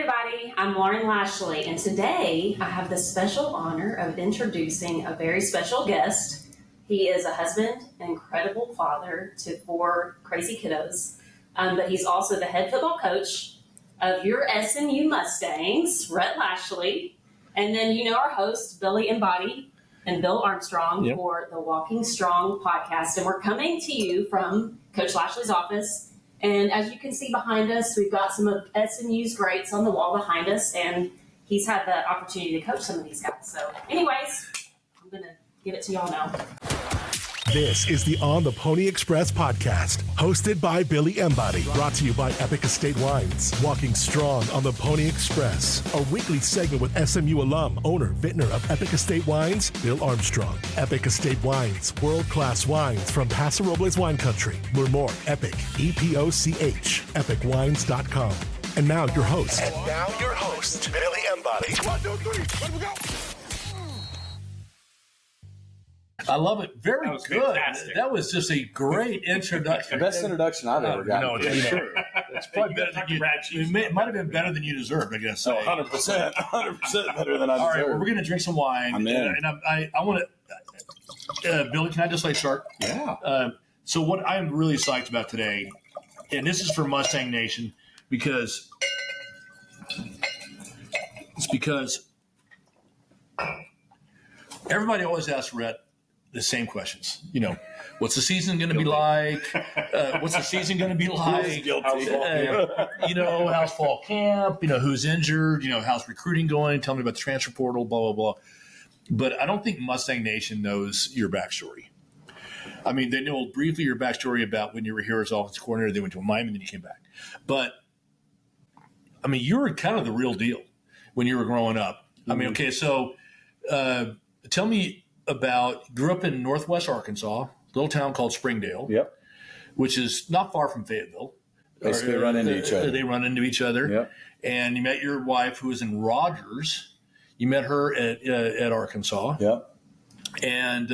everybody. I'm Rhett Lashlee, and today I have the special honor of introducing a very special guest. He is a husband, an incredible father to 4 crazy kiddos, but he's also the head football coach of your SMU Mustangs, Rhett Lashlee, and then you know our host, Embody and Bill Armstrong, for the Walking Strong podcast, and we're coming to you from Coach Lashlee's office. And as you can see behind us, we've got some of SMU's greats on the wall behind us, and he's had the opportunity to coach some of these guys. So anyways, I'm going to give it to y'all now. This is the On the Pony Express podcast, hosted by Billy Embody, brought to you by Epoch Estate Wines. Walking strong on the Pony Express, a weekly segment with SMU alum, owner, vintner of Epoch Estate Wines, Bill Armstrong. Epoch Estate Wines, world-class wines from Paso Robles wine country. Learn more, Epoch, E-P-O-C-H, epochwines.com. And now your host. Billy Embody. 1, 2, 3, let me go. I love it. Very that was good. Fantastic. That was just a great introduction. The best introduction I've ever gotten. It's true. It's probably better than you. It might have been better than you deserved, I guess. 100% better than I deserve. All right, well, we're going to drink some wine. I'm in. And I want to, Billy, can I just say shark? Yeah. So what I'm really psyched about today, and this is for Mustang Nation, because everybody always asks Rhett the same questions. You know, what's the season going to be like? What's the season going to be like? You know, how's fall camp? You know, who's injured? You know, how's recruiting going? Tell me about the transfer portal, blah, blah, blah. But I don't think Mustang Nation knows your backstory. I mean, they know briefly your backstory about when you were here as offensive coordinator, they went to Miami, and then you came back. But, I mean, you were kind of the real deal when you were growing up. I mean, okay, so tell me about, grew up in northwest Arkansas, a little town called Springdale, which is not far from Fayetteville. Basically run into each other. They run into each other. Yep. And you met your wife, who was in Rogers. You met her at Arkansas. Yep. And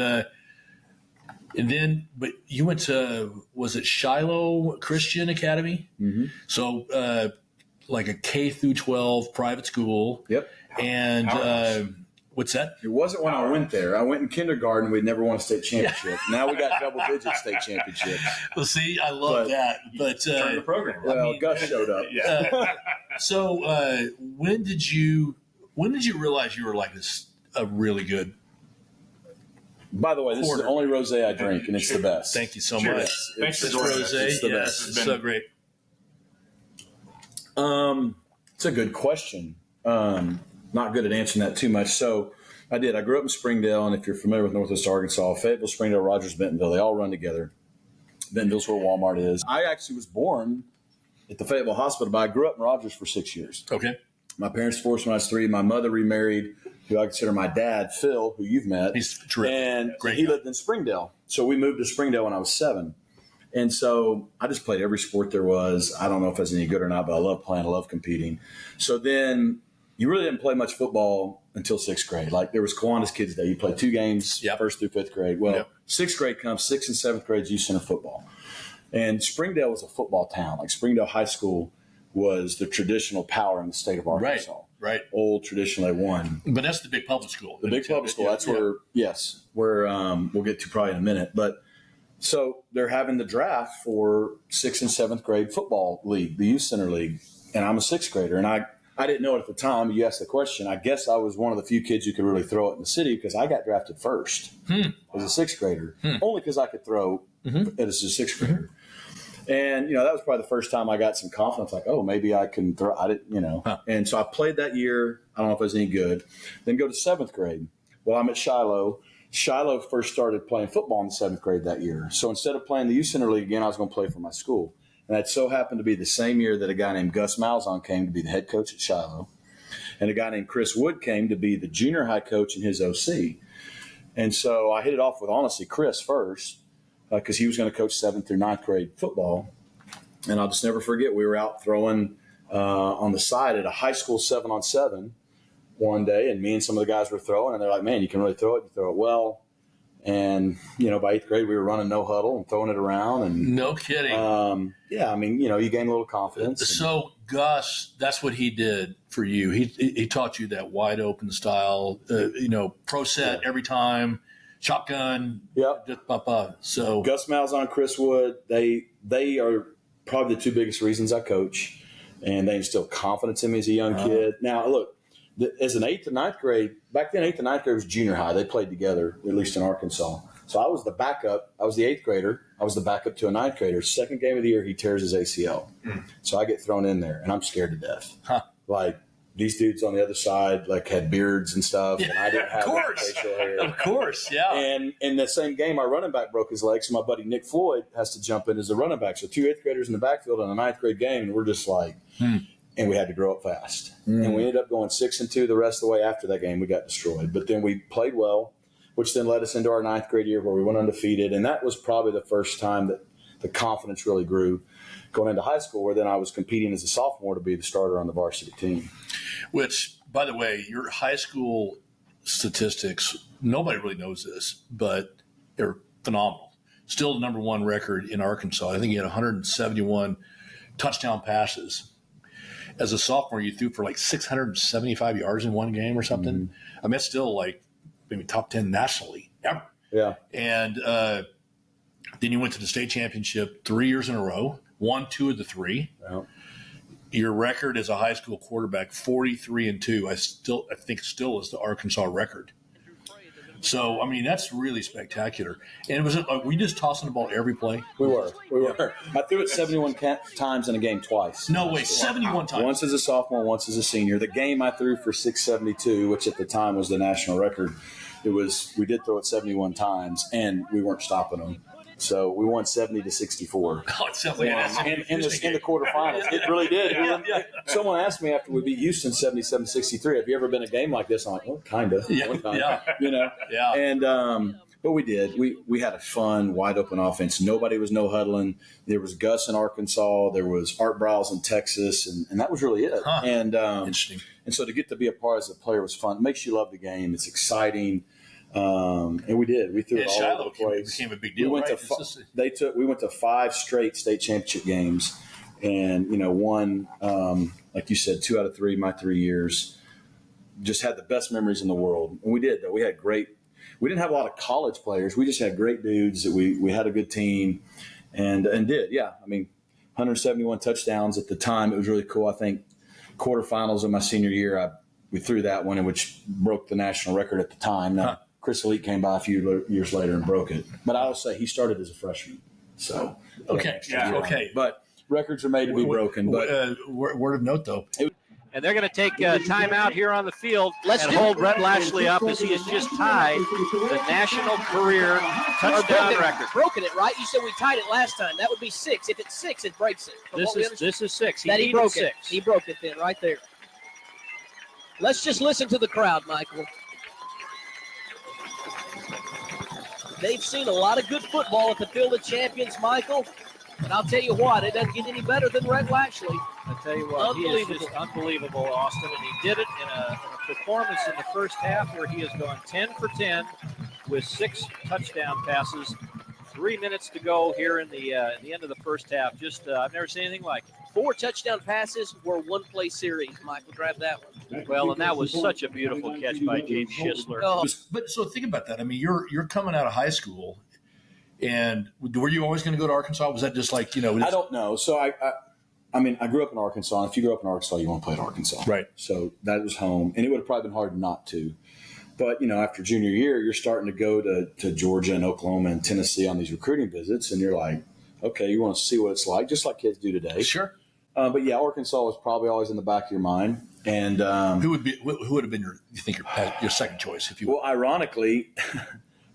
then, but you went to, was it Shiloh Christian Academy? Mm-hmm. So like a K through 12 private school. Yep. And what's that? It wasn't when I went there. I went in kindergarten. We'd never won a state championship. Now we got double-digit state championships. Well, see, I love that. But turn the program. Well, Gus showed up. So when did you realize you were like this a really good? By the way, this is the only rosé I drink, and it's the best. Thank you so Cheers. much. Thanks for It's joining us. rosé. It's the Yes, best. it's so great. It's a good question. Not good at answering that too much. So I grew up in Springdale, and if you're familiar with Northwest Arkansas, Fayetteville, Springdale, Rogers, Bentonville, they all run together. Bentonville's where Walmart is. I actually was born at the Fayetteville Hospital, but I grew up in Rogers for 6 years. Okay. My parents divorced when I was 3. My mother remarried, who I consider my dad, Phil, who you've met. He's terrific. And Great he guy. lived in Springdale. So we moved to Springdale when I was 7. And so I just played every sport there was. I don't know if I was any good or not, but I love playing. I love competing. So then you really didn't play much football until 6th grade. Like there was Kiwanis Kids Day. You played 2 games, 1st through 5th grade. Well, 6th grade comes, 6th and 7th grade youth center football. And Springdale was a football town. Like Springdale High School was the traditional power in the state of Arkansas. Right. Old tradition they won. But that's the big public school. The big public school. That's where we'll get to probably in a minute. But so they're having the draft for 6th and 7th grade football league, the youth center league. And I'm a 6th grader. And I didn't know it at the time. You asked the question. I guess I was one of the few kids who could really throw it in the city because I got drafted first as a 6th grader, only because I could throw as a 6th grader. And, that was probably the first time I got some confidence, like, oh, maybe I can throw. I didn't, And so I played that year. I don't know if I was any good. Then go to 7th grade. Well, I'm at Shiloh. Shiloh first started playing football in the 7th grade that year. So instead of playing the youth center league again, I was going to play for my school. And that so happened to be the same year that a guy named Gus Malzahn came to be the head coach at Shiloh. And a guy named Chris Wood came to be the junior high coach and his OC. And so I hit it off with, honestly, Chris first because he was going to coach 7th through 9th grade football. And I'll just never forget, we were out throwing on the side at a high school 7-on-7 one day, and me and some of the guys were throwing, and they're like, man, you can really throw it. You throw it well. And, by 8th grade, we were running no huddle and throwing it around. And no kidding. you gain a little confidence. So Gus, that's what he did for you. He taught you that wide open style, pro set every time, shotgun. Yep. So Gus Malzahn, Chris Wood, they are probably the two biggest reasons I coach, and they instill confidence in me as a young kid. Now, look, as an 8th and 9th grade, back then 8th and 9th grade was junior high. They played together, at least in Arkansas. So I was the backup. I was the 8th grader. I was the backup to a 9th grader. Second game of the year, he tears his ACL. So I get thrown in there, and I'm scared to death. Like, these dudes on the other side, like, had beards and stuff, and I didn't have facial hair. Of course, yeah. And in the same game, our running back broke his leg, so my buddy Nick Floyd has to jump in as a running back. So 2 8th graders in the backfield in a 9th grade game, and we're just like and we had to grow up fast. And we ended up going 6-2 the rest of the way. After that game, we got destroyed. But then we played well, which then led us into our 9th grade year where we went undefeated. And that was probably the first time that the confidence really grew going into high school, where then I was competing as a sophomore to be the starter on the varsity team. Which, by the way, your high school statistics, nobody really knows this, but they're phenomenal. Still the number one record in Arkansas. I think you had 171 touchdown passes. As a sophomore, you threw for like 675 yards in one game or something. I mean, it's still like maybe top 10 nationally ever. Yeah. And then you went to the state championship 3 years in a row, won 2 of the 3. Yeah. Your record as a high school quarterback, 43-2. I think still is the Arkansas record. So, I mean, that's really spectacular. And it was were you just tossing the ball every play? We were. I threw it 71 times in a game twice. No way, 71 times. Once as a sophomore, once as a senior. The game I threw for 672, which at the time was the national record. We did throw it 71 times, and we weren't stopping them. So we won 70-64. Oh, it sounds like in the quarterfinals. It really did. Yeah. Someone asked me after we beat Houston 77-63, have you ever been in a game like this? I'm like, well, kind of. Yeah. Yeah. And but we did. We had a fun, wide open offense. Nobody was no huddling. There was Gus in Arkansas. There was Art Browse in Texas, and that was really it. And interesting. And so to get to be a part as a player was fun. It makes you love the game. It's exciting. And we did. We threw it all over the place. Became a big deal. We went to 5 straight state championship games, and won, like you said, 2 out of 3 my 3 years. Just had the best memories in the world, and we did. Though we had great. We didn't have a lot of college players. We just had great dudes that we had a good team, and did. Yeah, I mean, 171 touchdowns at the time. It was really cool. I think quarterfinals of my senior year, we threw that one, which broke the national record at the time. Now, Chris Elite came by a few years later and broke it. But I will say he started as a freshman. So okay. But records are made to be broken. But word of note, though. And they're going to take a timeout here on the field and hold Rhett Lashlee up as he has just tied the national career touchdown record. Broken it, right? You said we tied it last time. That would be 6. If it's 6, it breaks it. This is 6. He broke it. He broke it then, right there. Let's just listen to the crowd, Michael. They've seen a lot of good football at the Field of Champions, Michael. And I'll tell you what, it doesn't get any better than Rhett Lashlee. I tell you what, he is just unbelievable, Austin. And he did it in a performance in the first half where he has gone 10 for 10 with 6 touchdown passes. 3 minutes to go here in the end of the first half. Just I've never seen anything like it. 4 touchdown passes were one-play series. Michael, grab that one. Well, and that was such a beautiful catch by James Schisler. Oh. But so think about that. I mean, you're coming out of high school, and were you always going to go to Arkansas? Was that just like I don't know. So I mean, I grew up in Arkansas. And if you grew up in Arkansas, you want to play at Arkansas, right? So that was home, and it would have probably been hard not to. But, after junior year, you're starting to go to Georgia and Oklahoma and Tennessee on these recruiting visits, and you're like, okay, you want to see what it's like, just like kids do today. Sure. But, yeah, Arkansas was probably always in the back of your mind. And who would have been your second choice, if you will? Well, ironically,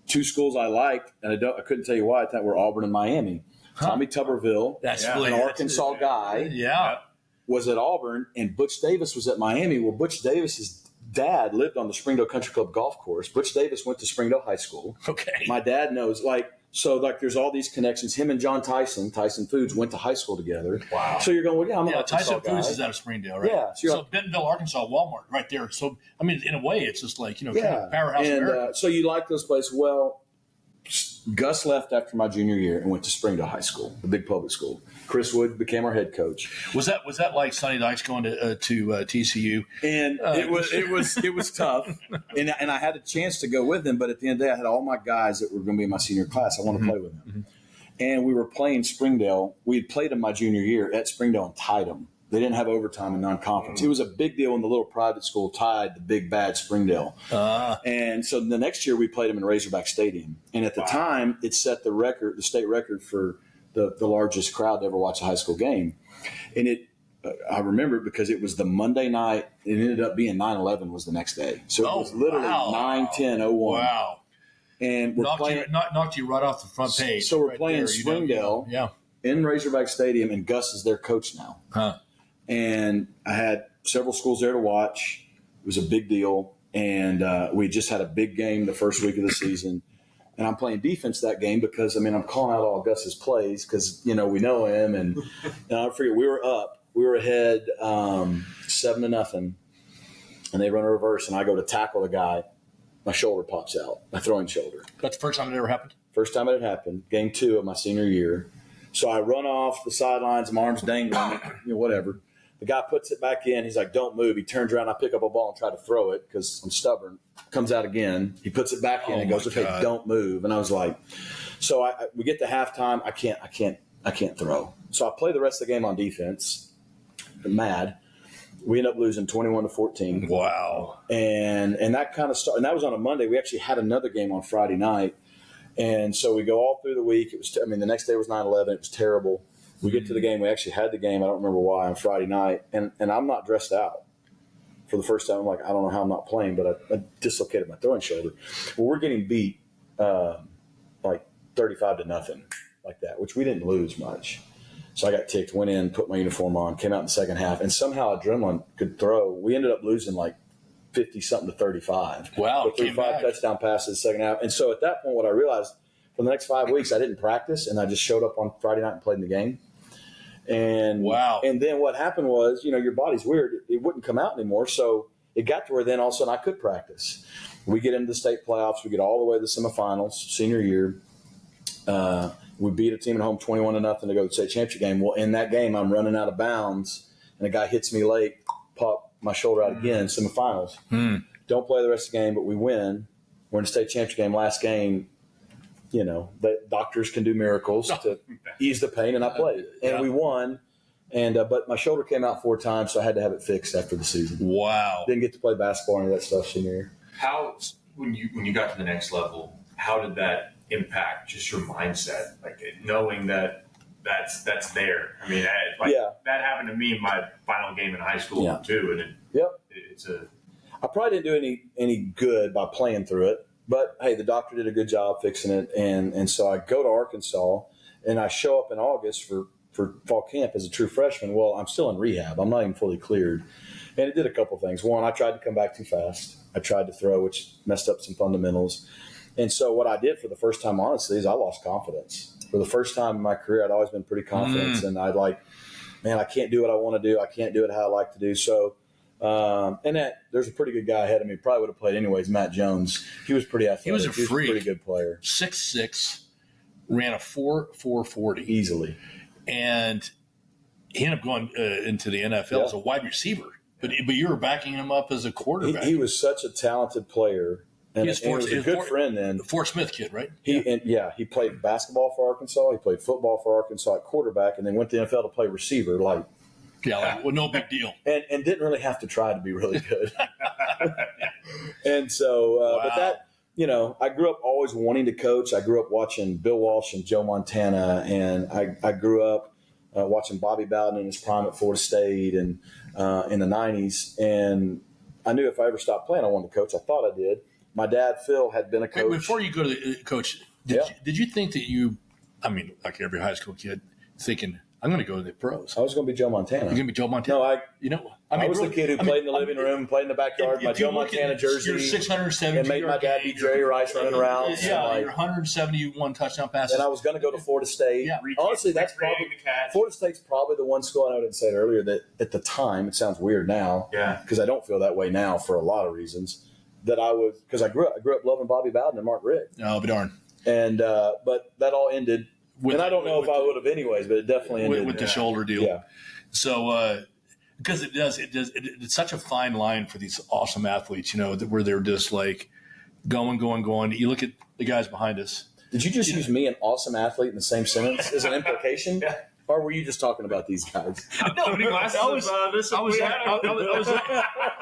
2 schools I liked, and I couldn't tell you why, I thought were Auburn and Miami. Tommy Tuberville, an Arkansas guy, was at Auburn, and Butch Davis was at Miami. Well, Butch Davis's dad lived on the Springdale Country Club golf course. Butch Davis went to Springdale High School. Okay. My dad knows, there's all these connections. Him and John Tyson Foods, went to high school together. Wow. So you're going, well, yeah, I'm an Arkansas Tyson Foods is out of Springdale, right? Yeah. So Bentonville, Arkansas, Walmart, right there. So, I mean, in a way, it's just like, kind of powerhouse America. So you like those places. Well, Gus left after my junior year and went to Springdale High School, the big public school. Chris Wood became our head coach. Was that like Sonny Dykes going to TCU? And it was tough. And I had a chance to go with him, but at the end of the day, I had all my guys that were going to be in my senior class. I wanted to play with them. Mm-hmm. And we were playing Springdale. We had played them my junior year at Springdale and tied them. They didn't have overtime in non-conference. It was a big deal when the little private school tied the big bad Springdale. And so the next year we played them in Razorback Stadium. And at the time, it set the record, the state record for the largest crowd to ever watch a high school game. And I remember it because it was the Monday night. It ended up being 9/11 was the next day. So it was literally 9/10/01. Wow. And we're knocked you right off the front page. So we're playing Springdale in Razorback Stadium, and Gus is their coach now. And I had several schools there to watch. It was a big deal. And we just had a big game the first week of the season. And I'm playing defense that game because, I'm calling out all Gus's plays because, we know him. And I forget, we were up. We were ahead 7-0. And they run a reverse, and I go to tackle the guy. My shoulder pops out, my throwing shoulder. That's the first time it ever happened? First time it had happened. Game 2 of my senior year. So I run off the sidelines, my arm's dangling, whatever. The guy puts it back in. He's like, don't move. He turns around. I pick up a ball and try to throw it because I'm stubborn. Comes out again. He puts it back in and goes, okay, don't move. And I was like, so we get to halftime. I can't throw. So I play the rest of the game on defense. I'm mad. We end up losing 21-14. Wow. And that kind of started. And that was on a Monday. We actually had another game on Friday night. And so we go all through the week. It was, the next day was 9/11. It was terrible. We get to the game. We actually had the game. I don't remember why on Friday night. And I'm not dressed out for the first time. I'm like, I don't know how I'm not playing, but I dislocated my throwing shoulder. Well, we're getting beat like 35-0 like that, which we didn't lose much. So I got ticked, went in, put my uniform on, came out in the second half, and somehow adrenaline could throw. We ended up losing like 50-something to 35. Wow. We threw 5 touchdown passes in the second half. And so at that point, what I realized, for the next 5 weeks, I didn't practice, and I just showed up on Friday night and played in the game. And And then what happened was, your body's weird. It wouldn't come out anymore. So it got to where then all of a sudden I could practice. We get into the state playoffs. We get all the way to the semifinals, senior year. We beat a team at home 21-0 to go to the state championship game. Well, in that game, I'm running out of bounds, and a guy hits me late, pop my shoulder out again, semifinals. Don't play the rest of the game, but we win. We're in the state championship game, last game. The doctors can do miracles to ease the pain, and I played. And we won. And but my shoulder came out 4 times, so I had to have it fixed after the season. Wow. Didn't get to play basketball or any of that stuff senior year. How, when you got to the next level, how did that impact just your mindset? Like knowing that that's there. That happened to me in my final game in high school too. And I probably didn't do any good by playing through it. But, hey, the doctor did a good job fixing it. And so I go to Arkansas, and I show up in August for fall camp as a true freshman. Well, I'm still in rehab. I'm not even fully cleared. And it did a couple things. One, I tried to come back too fast. I tried to throw, which messed up some fundamentals. And so what I did for the first time, honestly, is I lost confidence. For the first time in my career, I'd always been pretty confident. And I'd like, man, I can't do what I want to do. I can't do it how I like to do. So there's a pretty good guy ahead of me. Probably would have played anyways, Matt Jones. He was pretty athletic. He was a freak. Pretty good player. 6'6", ran a 4.40 easily. And he ended up going into the NFL as a wide receiver. But you were backing him up as a quarterback. He was such a talented player. And he was a good friend then. The Fort Smith kid, right? He played basketball for Arkansas. He played football for Arkansas at quarterback, and then went to the NFL to play receiver. No big deal. And didn't really have to try to be really good. And so, but that, I grew up always wanting to coach. I grew up watching Bill Walsh and Joe Montana, and I grew up watching Bobby Bowden in his prime at Florida State and in the 90s. And I knew if I ever stopped playing, I wanted to coach. I thought I did. My dad, Phil, had been a coach. Before you go to the coach, did you think that like every high school kid, thinking, I'm going to go to the pros? I was going to be Joe Montana. You're going to be Joe Montana? No, I was the kid who played in the living room, played in the backyard, my Joe Montana jersey. You're 670 and made my dad beat Jerry Rice running around. Your 171 touchdown passes. And I was going to go to Florida State. Yeah. Honestly, Florida State's probably the one school, and I didn't say it earlier, that at the time, it sounds weird now, because I don't feel that way now for a lot of reasons, because I grew up loving Bobby Bowden and Mark Richt. Oh, be darn. And but that all ended And I don't know if I would have anyways, but it definitely ended with the shoulder deal. Yeah. So, because it's such a fine line for these awesome athletes, where they're just like going. You look at the guys behind us. Did you just use me, an awesome athlete, in the same sentence as an implication? Yeah. Or were you just talking about these guys? No, I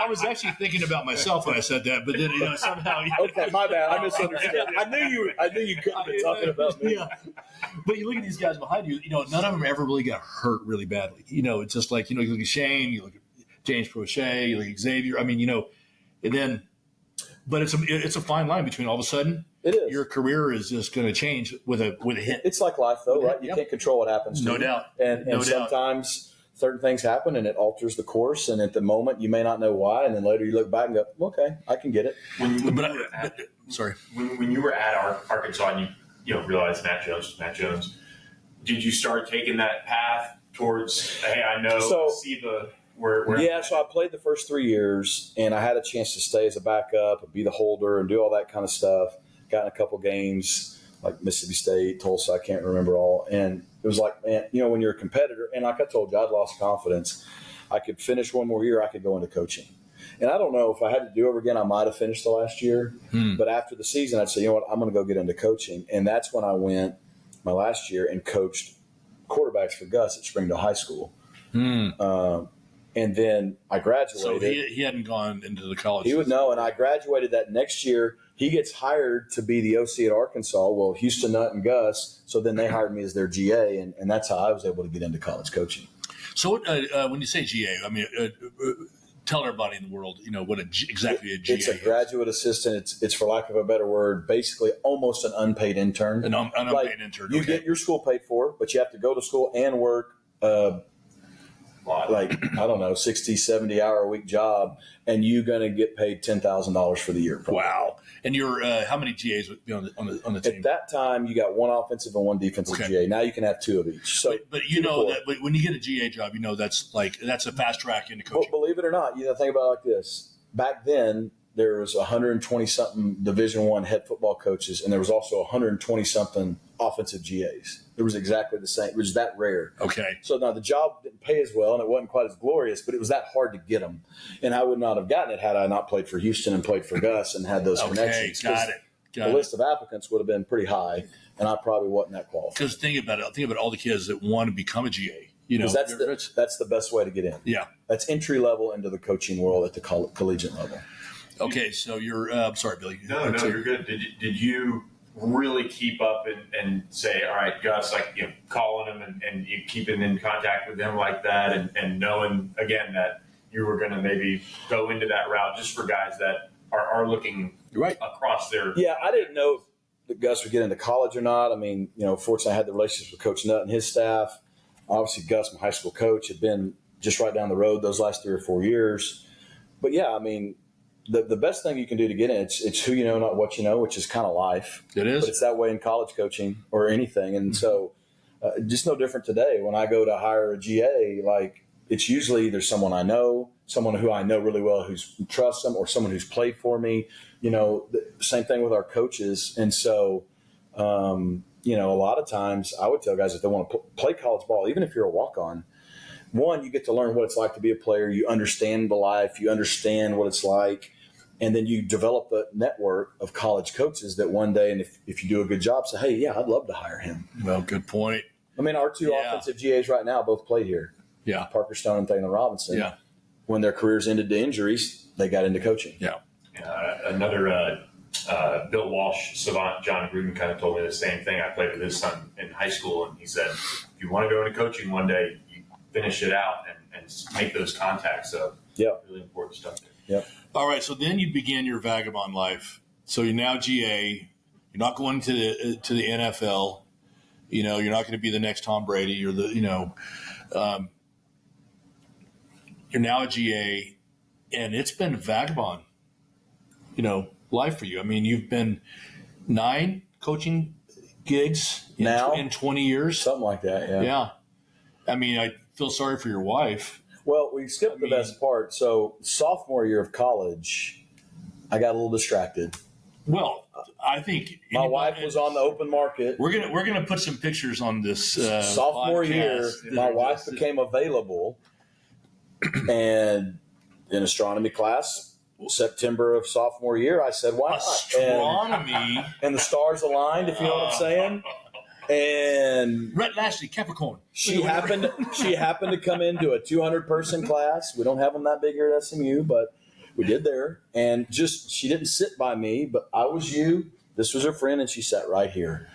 was actually thinking about myself when I said that, but then somehow. Okay, my bad. I misunderstood. I knew you couldn't have been talking about me. Yeah. But you look at these guys behind you. None of them ever really got hurt really badly. It's just like you look at Shane, you look at James Prochet, you look at Xavier. I mean, and then, but it's a fine line between all of a sudden. It is. Your career is just going to change with a hit. It's like life, though, right? You can't control what happens to you. No doubt. And sometimes certain things happen, and it alters the course. And at the moment, you may not know why. And then later you look back and go, okay, I can get it. When you were at Arkansas and you realized Matt Jones was Matt Jones, did you start taking that path towards, hey, I know, see the where? Yeah, so I played the first 3 years, and I had a chance to stay as a backup and be the holder and do all that kind of stuff. Got in a couple games like Mississippi State, Tulsa, I can't remember all. And it was like, man, when you're a competitor, and like I told you, I'd lost confidence. I could finish one more year, I could go into coaching. And I don't know if I had to do over again, I might have finished the last year. But after the season, I'd say, I'm going to go get into coaching. And that's when I went my last year and coached quarterbacks for Gus at Springdale High School. And then I graduated. So he hadn't gone into the college. He would know. And I graduated that next year. He gets hired to be the OC at Arkansas. Well, Houston Nutt and Gus. So then they hired me as their GA. And that's how I was able to get into college coaching. So when you say GA, I mean, tell everybody in the world, what exactly a GA is. It's a graduate assistant. It's for lack of a better word, basically almost an unpaid intern. An unpaid intern. You get your school paid for, but you have to go to school and work like, I don't know, 60, 70 hour a week job, and you're going to get paid $10,000 for the year. Probably. Wow. And you're how many GAs would be on the team? At that time, you got one offensive and one defensive GA. Now you can have two of each. So, but that when you get a GA job, that's a fast track into coaching. Well, believe it or not, think about it like this. Back then, there was 120-something Division I head football coaches, and there was also 120-something offensive GAs. It was exactly the same. It was that rare. Okay. So now the job didn't pay as well, and it wasn't quite as glorious, but it was that hard to get them. And I would not have gotten it had I not played for Houston and played for Gus and had those connections. Got it. The list of applicants would have been pretty high, and I probably wasn't that qualified. Because think about all the kids that want to become a GA. That's the best way to get in. Yeah. That's entry level into the coaching world at the collegiate level. Okay, so you're I'm sorry, Billy. No, you're good. Did you really keep up and say, all right, Gus, calling him and you keeping in contact with him like that and knowing, again, that you were going to maybe go into that route just for guys that are looking across their... Yeah, I didn't know that Gus would get into college or not. I mean, fortunately I had the relationships with Coach Nutt and his staff. Obviously, Gus, my high school coach, had been just right down the road those last 3 or 4 years. But, yeah, I mean... The best thing you can do to get in, it's who you know, not what you know, which is kind of life. It is. But it's that way in college coaching or anything. And so just no different today. When I go to hire a GA, it's usually either someone I know, someone who I know really well who trusts them, or someone who's played for me. Same thing with our coaches. And so, a lot of times I would tell guys if they want to play college ball, even if you're a walk-on, one, you get to learn what it's like to be a player. You understand the life. You understand what it's like. And then you develop a network of college coaches that one day, and if you do a good job, say, hey, yeah, I'd love to hire him. Well, good point. I mean, our two offensive GAs right now both play here. Yeah. Parker Stone and Thaylor Robinson. Yeah. When their careers ended to injuries, they got into coaching. Yeah. Another Bill Walsh savant, John Gruden, kind of told me the same thing. I played with his son in high school, and he said, if you want to go into coaching one day, you finish it out and make those contacts. So, really important stuff there. Yep. All right, so then you begin your vagabond life. So you're now GA. You're not going to the NFL. You're not going to be the next Tom Brady. You're you're now a GA, and it's been vagabond, life for you. I mean, you've been 9 coaching gigs in 20 years, something like that. Yeah. Yeah. I mean, I feel sorry for your wife. Well, we skipped the best part. So sophomore year of college, I got a little distracted Well, I think my wife was on the open market. We're gonna put some pictures on this sophomore year. My wife became available, and in astronomy class, September of sophomore year, I said, "Why not?" Astronomy and the stars aligned. If you know what I'm saying. And Rhett Lashlee, Capricorn. She happened to come into a 200-person class. We don't have them that big here at SMU, but we did there. And she didn't sit by me, but I was you. This was her friend, and she sat right here.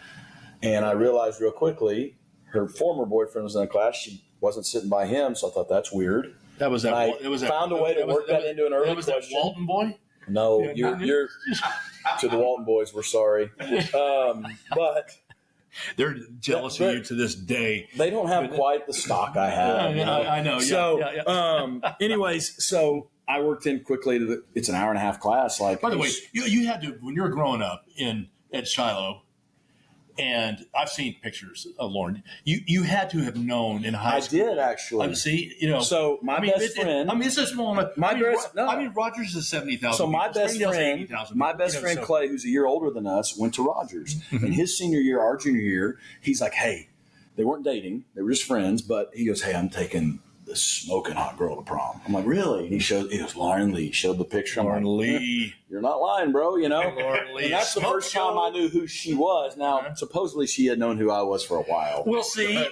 And I realized real quickly her former boyfriend was in the class. She wasn't sitting by him, so I thought that's weird. That was that. I found a way to work that into an early question. That Walton boy? No, you're to the Walton boys. We're sorry, but. They're jealous of you to this day. They don't have quite the stock I have. I know. So, anyways, so I worked in quickly it's an hour and a half class. Like, by the way, you had to, when you were growing up at Shiloh, and I've seen pictures of Lauren. You had to have known in high school. I did actually. See, So my best friend. it's a small. Rogers is 70,000. So my best friend, Clay, who's a year older than us, went to Rogers. And his senior year, our junior year, he's like, "Hey," they weren't dating; they were just friends. But he goes, "Hey, I'm taking this smoking hot girl to prom." I'm like, "Really?" He goes, "Lauren Lee." Showed the picture. I'm like, Lee. You're not lying, bro. You know. Lauren Lee. And that's the first time I knew who she was. Now, supposedly she had known who I was for a while. Well, see,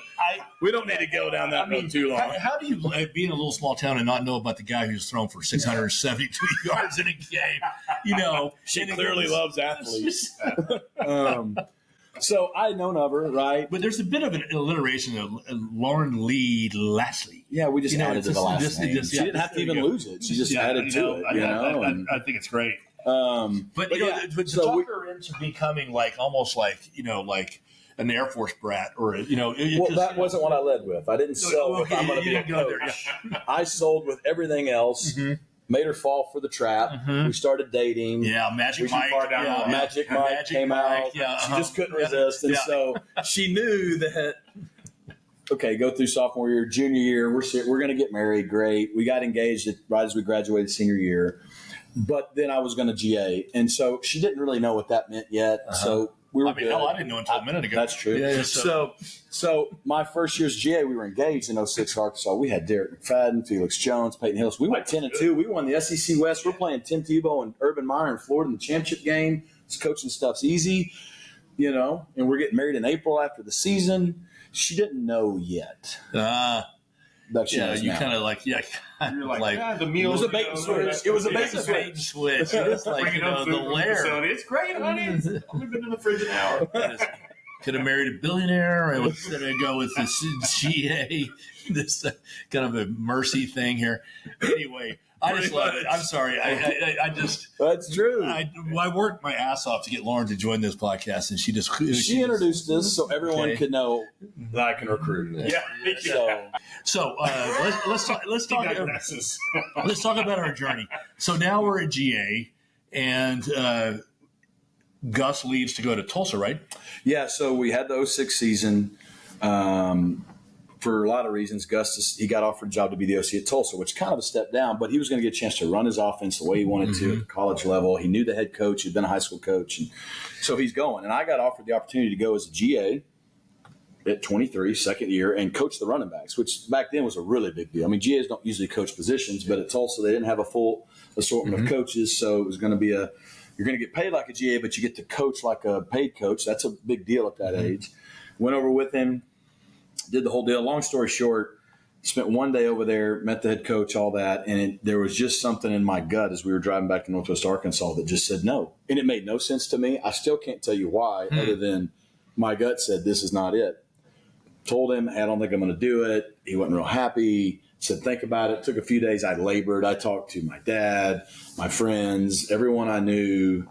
we don't need to go down that road too long. How do you be in a little small town and not know about the guy who's thrown for 672 yards in a game? You know, she clearly loves athletes. So I had known of her, right? But there's a bit of an alliteration of Lauren Lee Lashlee. Yeah, we just added to the last name. She didn't have to even lose it. She just added to it. I think it's great. But to talk her into becoming almost like an Air Force brat, or that wasn't what I led with. I didn't sell with I'm going to be a coach. I sold with everything else. Mm-hmm. Made her fall for the trap. Mm-hmm. We started dating. Yeah, Magic Mike. Magic Mike came out. Yeah, She just couldn't resist. And so she knew that, okay, go through sophomore year, junior year, we're going to get married. Great. We got engaged right as we graduated senior year. But then I was going to GA. And so she didn't really know what that meant yet. Uh-huh. So we were good. I didn't know until a minute ago. That's true. Yeah, So my first year's GA, we were engaged in 06 Arkansas. We had Derek McFadden, Felix Jones, Peyton Hillis. We went 10-2. We won the SEC West. We're playing Tim Tebow and Urban Meyer in Florida in the championship game. This coaching stuff's easy, and we're getting married in April after the season. She didn't know yet. You kind of You're like, the meal. It was a bait and switch. It was a bait and switch. It's like the lair. It's great, honey. It's only been in the fridge an hour. Could have married a billionaire. I was going to go with this GA, this kind of a mercy thing here. Anyway, I just love it. I'm sorry. I just. That's true. I worked my ass off to get Lauren to join this podcast, and she introduced us so everyone could know that I can recruit. Yeah. So let's talk about our journey. So now we're at GA, and Gus leaves to go to Tulsa, right? Yeah. So we had the 06 season. For a lot of reasons, Gus, he got offered a job to be the OC at Tulsa, which is kind of a step down, but he was going to get a chance to run his offense the way he wanted to at the college level. He knew the head coach. He'd been a high school coach. And so he's going. And I got offered the opportunity to go as a GA at 23, second year, and coach the running backs, which back then was a really big deal. I mean, GAs don't usually coach positions, but at Tulsa, they didn't have a full assortment of coaches. So it was going to be you're going to get paid like a GA, but you get to coach like a paid coach. That's a big deal at that age. Went over with him. Did the whole deal. Long story short, spent one day over there, met the head coach, all that, and there was just something in my gut as we were driving back to Northwest Arkansas that just said no. And it made no sense to me. I still can't tell you why, other than my gut said this is not it. Told him, I don't think I'm going to do it. He wasn't real happy. Said, think about it. Took a few days. I labored. I talked to my dad, my friends, everyone I knew,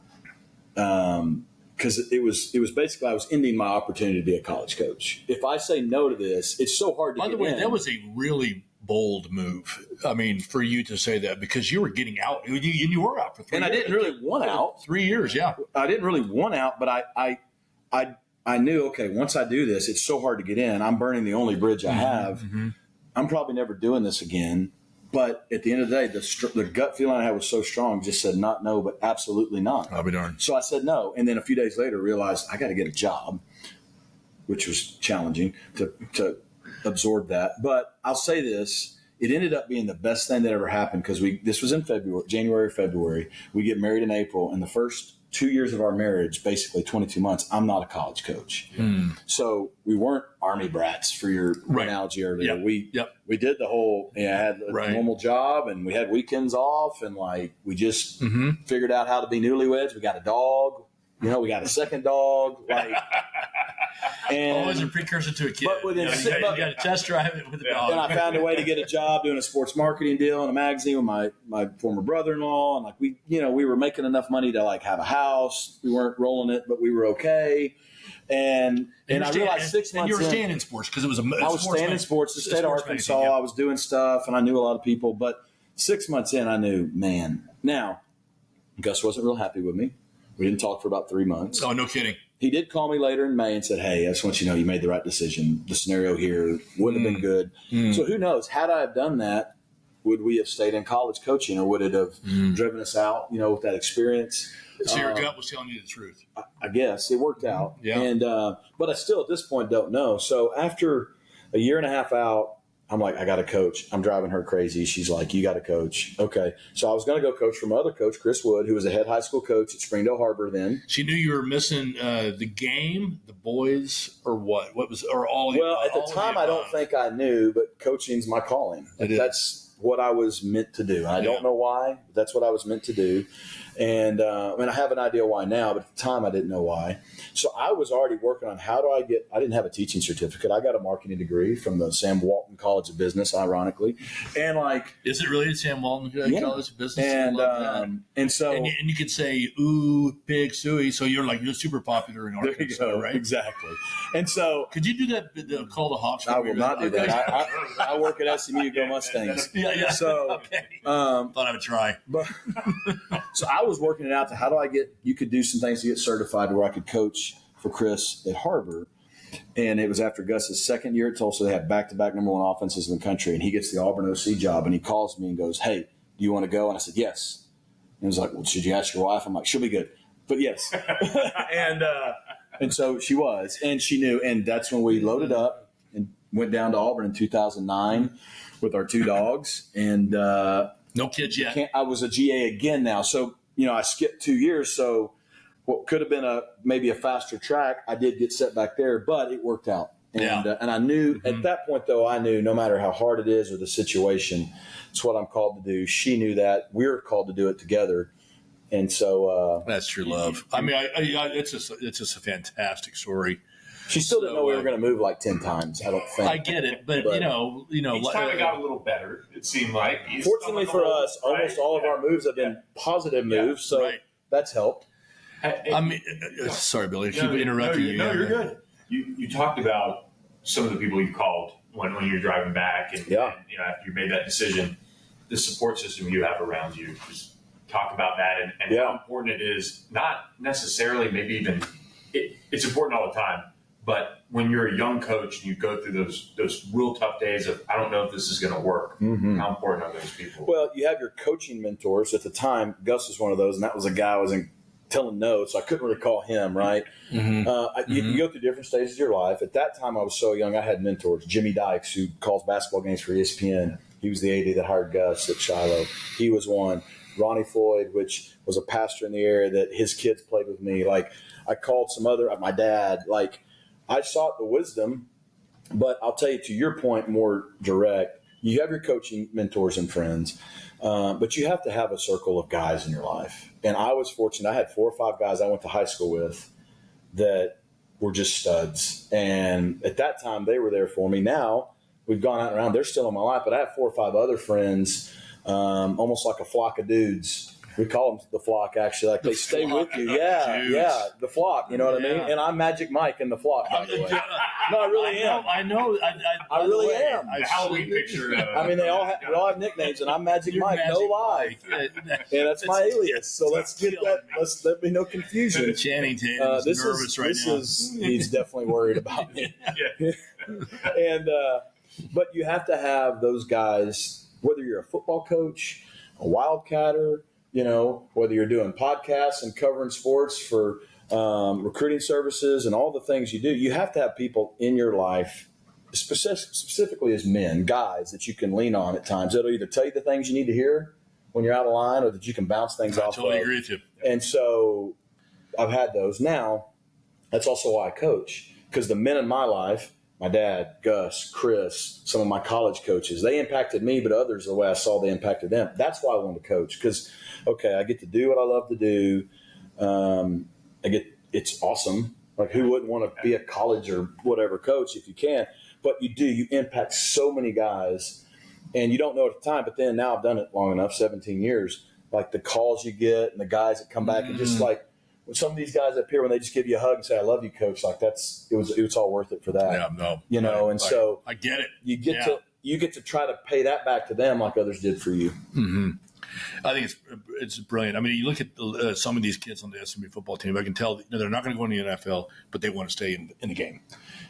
because it was basically I was ending my opportunity to be a college coach. If I say no to this, it's so hard to get in. By the way, that was a really bold move. I mean, for you to say that, because you were getting out. You were out for 3 years. And I didn't really want out. 3 years, yeah. I didn't really want out, but I knew, okay, once I do this, it's so hard to get in. I'm burning the only bridge I have. I'm probably never doing this again. But at the end of the day, the gut feeling I had was so strong, just said not no, but absolutely not. I'll be darned. So I said no. And then a few days later realized I got to get a job, which was challenging to absorb that. But I'll say this. It ended up being the best thing that ever happened because this was in January, February. We get married in April. And the first 2 years of our marriage, basically 22 months, I'm not a college coach. So we weren't Army brats for your analogy earlier. We did the whole, I had a normal job and we had weekends off and like we just figured out how to be newlyweds. We got a dog, we got a second dog. Like, and always a precursor to a kid. But within you got to test drive it with a dog. And I found a way to get a job doing a sports marketing deal in a magazine with my former brother-in-law. And like we were making enough money to like have a house. We weren't rolling it, but we were okay. And I realized 6 months and you were staying in sports because it was I was staying in sports. The state of Arkansas. Magazine, I was doing stuff and I knew a lot of people. But 6 months in, I knew, man. Now, Gus wasn't real happy with me. We didn't talk for about 3 months. Oh, no kidding. He did call me later in May and said, hey, I just want you to know you made the right decision. The scenario here wouldn't have been good. So who knows? Had I have done that, would we have stayed in college coaching or would it have driven us out, with that experience? So your gut was telling you the truth. I guess. It worked out. Yeah. And but I still at this point don't know. So after a year and a half out, I'm like, I got to coach. I'm driving her crazy. She's like, you got to coach. Okay. So I was going to go coach for my other coach, Chris Wood, who was a head high school coach at Springdale Harbor then. She knew you were missing the game, the boys, or what? What was, or all? Well, at the time, I don't think I knew, but coaching's my calling. That's what I was meant to do. I don't know why, but that's what I was meant to do. And I have an idea why now, but at the time I didn't know why. So I was already working on I didn't have a teaching certificate. I got a marketing degree from the Sam Walton College of Business, ironically. And like, is it really the Sam Walton College of Business? And so, and you could say, ooh, big suey. So you're super popular in Arkansas, right? Exactly. And so, could you do that? Call the Hawks? I will not do that. I work at SMU, go Mustangs. Yeah. So, thought I would try. But so I was working it out to how do I get, you could do some things to get certified where I could coach for Chris at Harbor. And it was after Gus's second year at Tulsa. They had back-to-back number one offenses in the country. And he gets the Auburn OC job. And he calls me and goes, hey, do you want to go? And I said, yes. And he was like, well, should you ask your wife? I'm like, she'll be good. But yes. And so she was. And she knew. And that's when we loaded up and went down to Auburn in 2009 with our two dogs. And no kids yet. I was a GA again now. So, I skipped 2 years. So what could have been maybe a faster track, I did get set back there, but it worked out. And and I knew at that point, though, I knew no matter how hard it is or the situation, it's what I'm called to do. She knew that. We were called to do it together. And so that's true love. I mean, it's just a fantastic story. She still didn't know we were going to move like 10 times. I don't think. I get it, but each time it got a little better. It seemed like. Fortunately for us, almost all of our moves have been positive moves, so that's helped. I mean, sorry, Billy, I keep interrupting you. No, you're good. You talked about some of the people you called when you're driving back, and after you made that decision, the support system you have around you. Just talk about that and how important it is. Not necessarily, maybe even it's important all the time. But when you're a young coach and you go through those real tough days of, I don't know if this is going to work, how important are those people? Well, you have your coaching mentors. At the time, Gus was one of those, and that was a guy I was telling notes. So I couldn't really call him, right? You go through different stages of your life. At that time, I was so young, I had mentors. Jimmy Dykes, who calls basketball games for ESPN. He was the AD that hired Gus at Shiloh. He was one. Ronnie Floyd, which was a pastor in the area that his kids played with me. Like, I called some other, my dad, like, I sought the wisdom, but I'll tell you, to your point, more direct, you have your coaching mentors and friends, but you have to have a circle of guys in your life. And I was fortunate. I had 4 or 5 guys I went to high school with that were just studs. And at that time, they were there for me. Now, we've gone out and around. They're still in my life, but I have 4 or 5 other friends, almost like a flock of dudes. We call them the flock, actually. Like, they stay with you. Yeah, the flock. You know what I mean? And I'm Magic Mike in the flock, by the way. No, I really am. I know. I really am. The Halloween picture. I mean, we all have nicknames, and I'm Magic Mike. No lie. And that's my alias. So let's get that. Let me no confusion. Channing Tatum is nervous right now. He's definitely worried about me. And but you have to have those guys whether you're a football coach, a wildcatter, whether you're doing podcasts and covering sports for recruiting services and all the things you do, you have to have people in your life, specifically as men, guys that you can lean on at times. That'll either tell you the things you need to hear when you're out of line or that you can bounce things off of. I totally agree with you. And so I've had those. Now, that's also why I coach, because the men in my life, my dad, Gus, Chris, some of my college coaches, they impacted me, but others, the way I saw they impacted them. That's why I wanted to coach, because, I get to do what I love to do. It's awesome. Like, who wouldn't want to be a college or whatever coach if you can? But you impact so many guys, and you don't know at the time. But then now I've done it long enough, 17 years, like the calls you get and the guys that come back and just like, some of these guys up here, when they just give you a hug and say, "I love you, coach," like it was all worth it for that. Yeah, no, so I get it. You get to try to pay that back to them like others did for you. Mm-hmm. I think it's brilliant. I mean, you look at some of these kids on the SMU football team. I can tell they're not going to go in the NFL, but they want to stay in the game.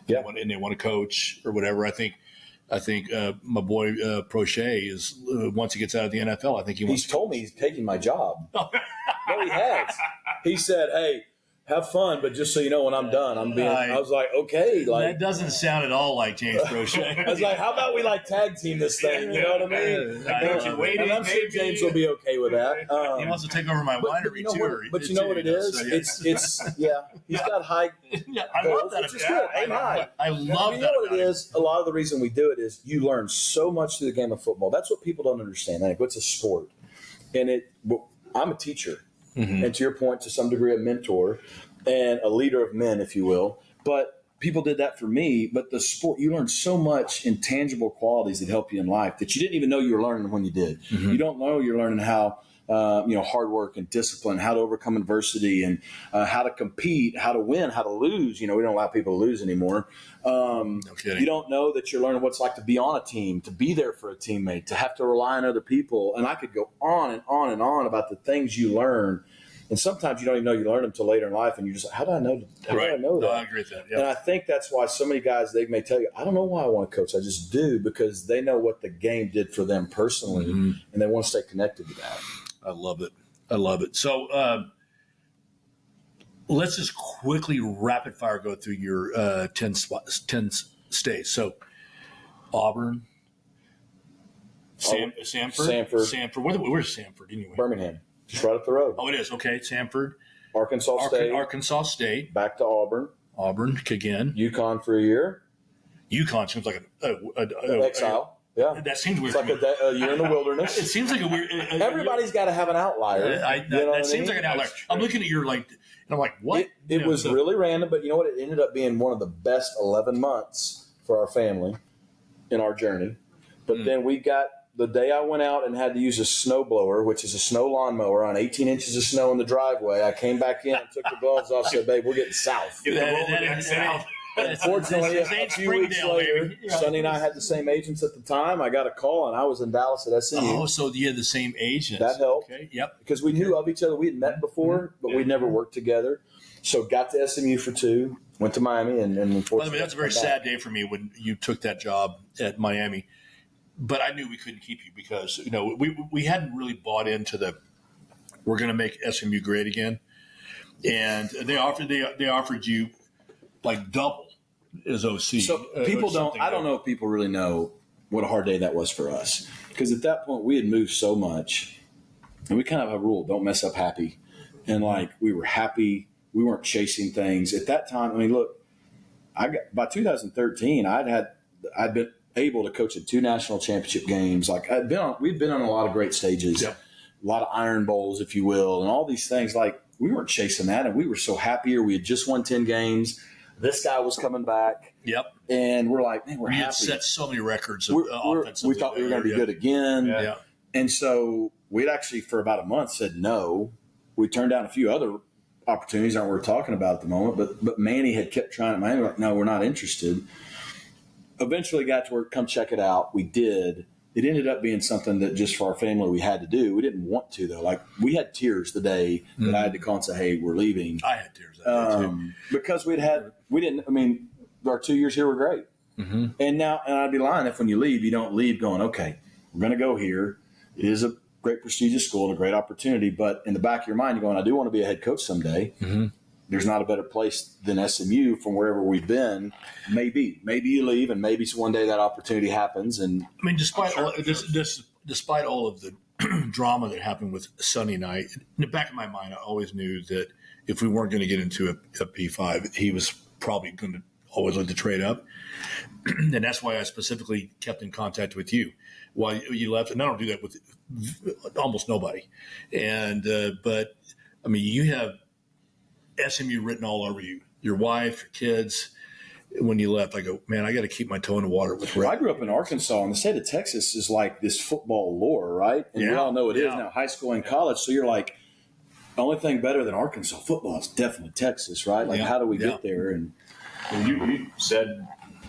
Yeah, and they want to coach or whatever. I think my boy Prochet is once he gets out of the NFL. I think he's told me he's taking my job. No, he has. He said, "Hey, have fun, but just so you know, when I'm done, I'm being." I was like, "Okay." Like, that doesn't sound at all like James Prochet. I was like, "How about we tag team this thing?" You know what I mean? And I'm sure James will be okay with that. He wants to take over my winery too. But you know what it is? So, yeah. He's got high. Yeah, I love that. Which is good. Aim high. I love that. You know what it is? A lot of the reason we do it is you learn so much through the game of football. That's what people don't understand. Like, what's a sport? And I'm a teacher. Mm-hmm. And to your point, to some degree, a mentor and a leader of men, if you will. But people did that for me. But the sport, you learn so much intangible qualities that help you in life that you didn't even know you were learning when you did. Mm-hmm. You don't know you're learning how, hard work and discipline, how to overcome adversity, and how to compete, how to win, how to lose. We don't allow people to lose anymore. No kidding. You don't know that you're learning what it's like to be on a team, to be there for a teammate, to have to rely on other people. And I could go on and on and on about the things you learn. And sometimes you don't even know you learn them until later in life, and you're just like, how do I know that? No, I agree with that. Yeah. And I think that's why so many guys, they may tell you, I don't know why I want to coach. I just do, because they know what the game did for them personally, and they want to stay connected to that. I love it. So let's just quickly rapid fire go through your 10 states. So Auburn, Sanford. Where's Sanford anyway? Birmingham. Just right up the road. Oh, it is. Okay. Sanford. Arkansas State. Back to Auburn. Again. UConn for a year. UConn seems like an exile. Yeah. That seems weird. It's like a year in the wilderness. It seems like a weird. Everybody's got to have an outlier. That seems like an outlier. I'm looking at your and I'm like, what? It was really random, but you know what? It ended up being one of the best 11 months for our family in our journey. But then we got the day I went out and had to use a snow blower, which is a snow lawnmower, on 18 inches of snow in the driveway. I came back in and took the gloves off, said, "Babe, we're getting south." Unfortunately, a few weeks later, Sonny and I had the same agents at the time. I got a call, and I was in Dallas at SMU. Oh, so you had the same agents. That helped. Okay, yep. Because we knew of each other. We had met before, but we'd never worked together. So got to SMU for 2, went to Miami, and unfortunately. By the way, that's a very sad day for me when you took that job at Miami. But I knew we couldn't keep you because, we hadn't really bought into we're going to make SMU great again. And they offered you like double as OC. So people I don't know if people really know what a hard day that was for us. Because at that point we had moved so much, and we kind of have a rule, don't mess up happy. And we were happy. We weren't chasing things at that time. I mean, look, by 2013, I'd been able to coach at 2 national championship games. We'd been on a lot of great stages, a lot of Iron Bowls, if you will, and all these things. We weren't chasing that, and we were so happier. We had just won 10 games. This guy was coming back. Yep. And we're like, man, we're happy. We had set so many records offensively. We thought we were going to be good again. Yeah. And so we'd actually, for about a month, said no. We turned down a few other opportunities that we're talking about at the moment, but Manny had kept trying at Miami. No, we're not interested. Eventually got to where, come check it out. We did. It ended up being something that just for our family we had to do. We didn't want to, though. We had tears the day that I had to call and say, "Hey, we're leaving." I had tears that day too. Because our 2 years here were great. Mm-hmm. And I'd be lying if when you leave, you don't leave going, okay, We're going to go here. It is a great prestigious school and a great opportunity, but in the back of your mind, you're going, I do want to be a head coach someday. Mm-hmm. There's not a better place than SMU from wherever we've been. Maybe you leave, and maybe one day that opportunity happens. And I mean, despite all of the drama that happened with Sunday night, in the back of my mind, I always knew that if we weren't going to get into a P5, he was probably going to always like to trade up. And that's why I specifically kept in contact with you while you left. And I don't do that with almost nobody. And but, I mean, you have SMU written all over you, your wife, your kids. When you left, I go, man, I got to keep my toe in the water with Rhett. I grew up in Arkansas, and the state of Texas is like this football lore, right? And we all know it is now, high school and college. So you're like, the only thing better than Arkansas football is definitely Texas, right? Like, how do we get there? And you said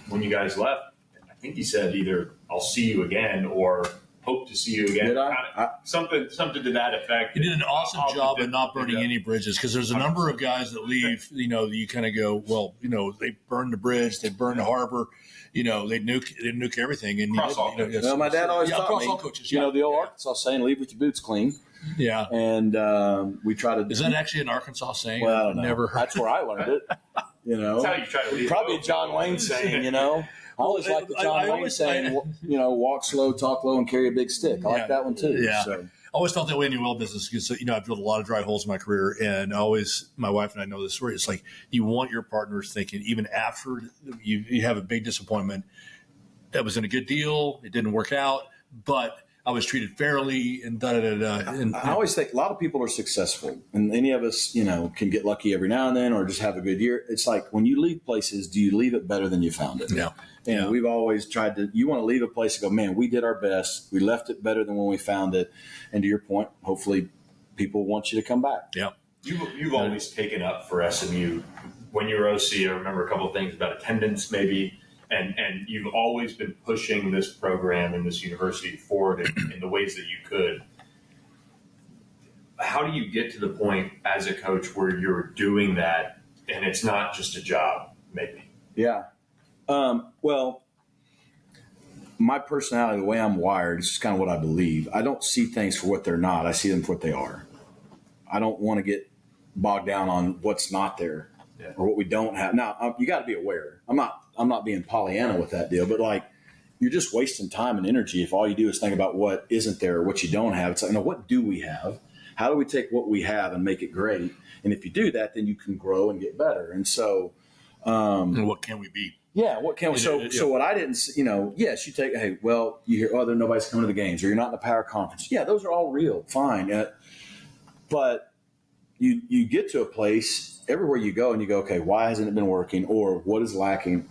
when you guys left, I think you said either I'll see you again or hope to see you again. Did I? Something to that effect. You did an awesome job of not burning any bridges, because there's a number of guys that leave, you kind of go, well, they burned the bridge, they burned the harbor, they nuke everything. And well, my dad always taught me, all coaches, the old Arkansas saying, leave with your boots clean. Yeah. And we try to. Is that actually an Arkansas saying? Well, I don't know. Never heard. That's where I learned it. That's how you try to leave. Probably a John Wayne saying, I always like the John Wayne saying, walk slow, talk low, and carry a big stick. I like that one too. Yeah. So. I always felt that way in the oil business because, I've built a lot of dry holes in my career, and my wife and I know this story. It's like you want your partners thinking, even after you have a big disappointment, that was in a good deal, it didn't work out, but I was treated fairly, and da-da-da-da. And I always think a lot of people are successful, and any of us, can get lucky every now and then or just have a good year. It's like when you leave places, do you leave it better than you found it? Yeah. And we've always tried to – you want to leave a place and go, man, we did our best. We left it better than when we found it. And to your point, hopefully people want you to come back. Yeah. You've always taken up for SMU. When you were OC, I remember a couple of things about attendance maybe. And you've always been pushing this program and this university forward in the ways that you could. How do you get to the point as a coach where you're doing that and it's not just a job, maybe? Yeah. Well, my personality, the way I'm wired, is just kind of what I believe. I don't see things for what they're not. I see them for what they are. I don't want to get bogged down on what's not there or what we don't have. Now, you got to be aware. I'm not being Pollyanna with that deal, but like you're just wasting time and energy if all you do is think about what isn't there or what you don't have. It's like, what do we have? How do we take what we have and make it great? And if you do that, then you can grow and get better. And so, and what can we be? Yeah, what can we? So what I didn't, yes, you take. Hey, well, you hear, then nobody's coming to the games, or you're not in the power conference. Yeah, those are all real, fine. But you get to a place everywhere you go, and you go, okay, why hasn't it been working, or what is lacking?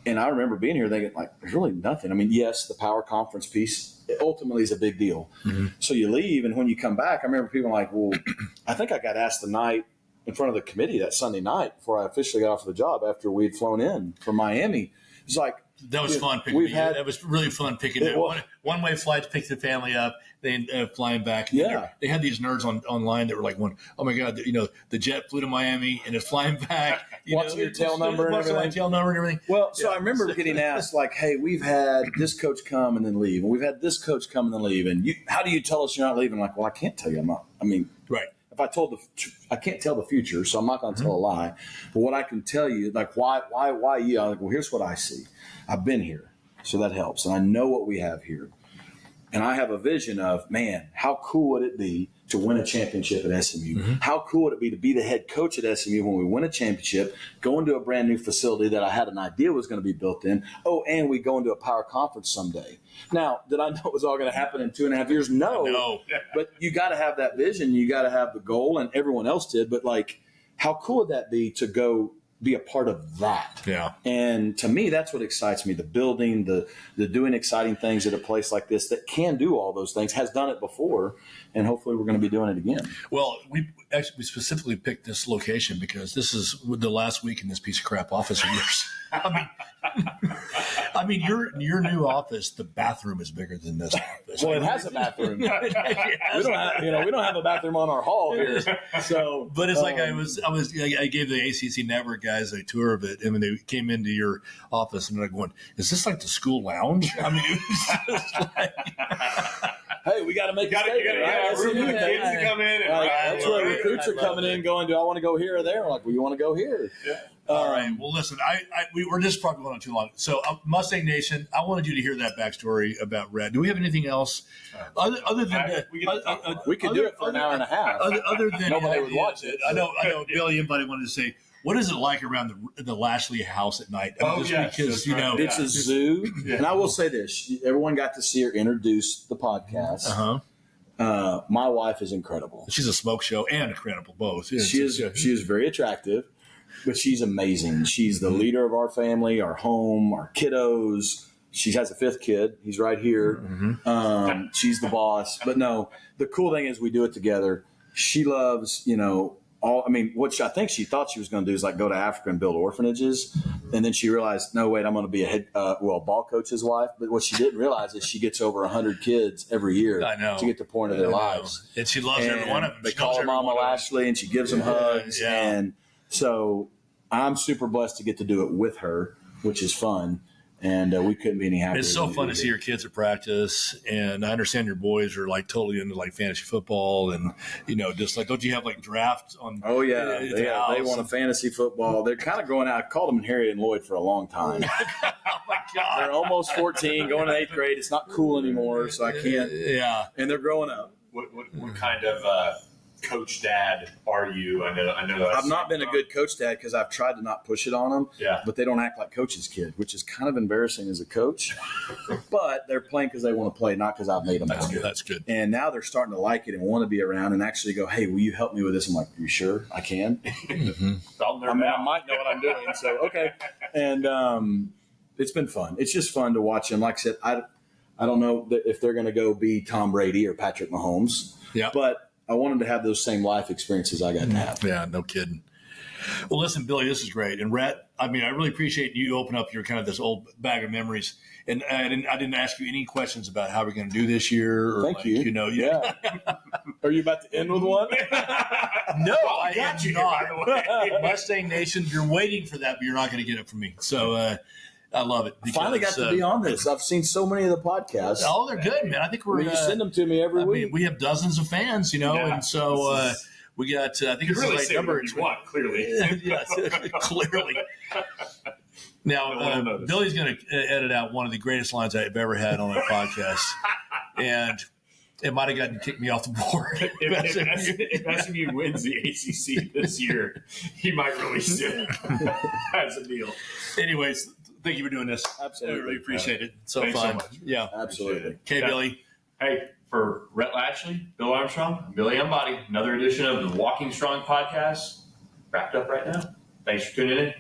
And I remember being here thinking, like, there's really nothing. I mean, yes, the power conference piece ultimately is a big deal. Mm-hmm. So you leave, and when you come back, I remember people like, well, I think I got asked the night in front of the committee that Sunday night before I officially got off the job after we'd flown in from Miami. It's like, that was fun. That was really fun picking one-way flights, pick the family up, then flying back. Yeah, they had these nerds online that were like, "Oh my god, the jet flew to Miami and it's flying back." Watching your tail number and everything. Well, so I remember getting asked like, "Hey, we've had this coach come and then leave, and we've had this coach come and then leave, and how do you tell us you're not leaving?" I'm like, well, I can't tell you. I'm not. I mean, right. If I told I can't tell the future, so I'm not going to tell a lie. But what I can tell you, like, why you? I'm like, well, here's what I see. I've been here, so that helps. And I know what we have here. And I have a vision of, man, how cool would it be to win a championship at SMU? Mm-hmm. How cool would it be to be the head coach at SMU when we win a championship, go into a brand new facility that I had an idea was going to be built in? Oh, and we go into a power conference someday. Now, did I know it was all going to happen in 2.5 years? No. But you got to have that vision. You got to have the goal, and everyone else did. But, like, how cool would that be to go be a part of that? Yeah. And to me, that's what excites me, the building, the doing exciting things at a place like this that can do all those things, has done it before, and hopefully we're going to be doing it again. Well, we specifically picked this location because this is the last week in this piece of crap office of yours. I mean, your new office, the bathroom is bigger than this office. Well, it has a bathroom. We don't have a bathroom on our hall here. So, but it's like I gave the ACC network guys a tour of it, and when they came into your office, and they're going, "Is this like the school lounge?" I mean, it was just like. Hey, we got to make a statement. Room for the kids to come in. That's where recruits are coming in going, do I want to go here or there? I'm like, well, you want to go here. Yeah. All right. Well, listen, we're just probably going on too long. So, Mustang Nation, I wanted you to hear that backstory about Rhett. Do we have anything else other than that? We could do it for an hour and a half. Other than nobody would watch it. I know. Billy, anybody wanted to say, what is it like around the Lashlee house at night? Because it's a zoo. Yeah. And I will say this: everyone got to see her introduce the podcast. My wife is incredible. She's a smoke show and incredible both. Yeah, she is very attractive, but she's amazing. She's the leader of our family, our home, our kiddos. She has a fifth kid. He's right here. Mm-hmm. She's the boss. But no, the cool thing is we do it together. She loves, what I think she thought she was going to do is like go to Africa and build orphanages. And then she realized, no, wait, I'm going to be a ball coach's wife. But what she didn't realize is she gets over 100 kids every year to get the point of their lives. And she loves every one of them. They call her Mama Lashlee and she gives them hugs. Yeah. And so I'm super blessed to get to do it with her, which is fun. And we couldn't be any happier. It's so fun to see your kids at practice, and I understand your boys are like totally into like fantasy football, and just like, don't you have like drafts on? Oh yeah, they want a fantasy football. They're kind of growing out. I called them Harry and Lloyd for a long time. Oh my God, they're almost 14, going to 8th grade. It's not cool anymore, so I can't. Yeah, and they're growing up. What kind of coach dad are you? I know that's I've not been a good coach dad because I've tried to not push it on them. Yeah. But they don't act like coach's kid, which is kind of embarrassing as a coach. But they're playing because they want to play, not because I've made them. That's good. And now they're starting to like it and want to be around and actually go, hey, will you help me with this? I'm like, are you sure I can? Mm-hmm. I might know what I'm doing. So, okay. And it's been fun. It's just fun to watch them. Like I said, I don't know if they're going to go be Tom Brady or Patrick Mahomes. Yeah. But I want them to have those same life experiences I got to have. Yeah, no kidding. Well, listen, Billy, this is great. And Rhett, I mean, I really appreciate you open up your kind of this old bag of memories. And I didn't ask you any questions about how we're going to do this year. Or Thank you. Yeah. Are you about to end with one? No, I am not. Mustang Nation, you're waiting for that, but you're not going to get it from me. So I love it. I finally got to be on this. I've seen so many of the podcasts. Oh, they're good, man. I think you send them to me every week. We have dozens of fans, and so we got. I think it's really the right number. You want, clearly. Yes, clearly. Now, Billy's going to edit out one of the greatest lines I've ever had on a podcast, and it might have gotten kicked me off the board. If SMU wins the ACC this year, he might release it as a deal. Anyways. Thank you for doing this. Absolutely. I really appreciate it. So Thanks fun. So much. Yeah. Absolutely. Okay, Billy. Hey, for Rhett Lashlee, Bill Armstrong, Billy Embody, another edition of the Walking Strong podcast wrapped up right now. Thanks for tuning in.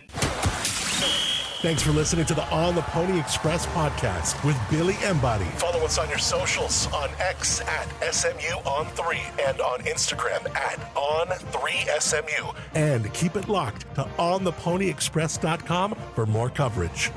Thanks for listening to the On the Pony Express podcast with Billy Embody. Follow us on your socials on X at SMU3 and on Instagram at On3SMU. And keep it locked to OnThePonyExpress.com for more coverage.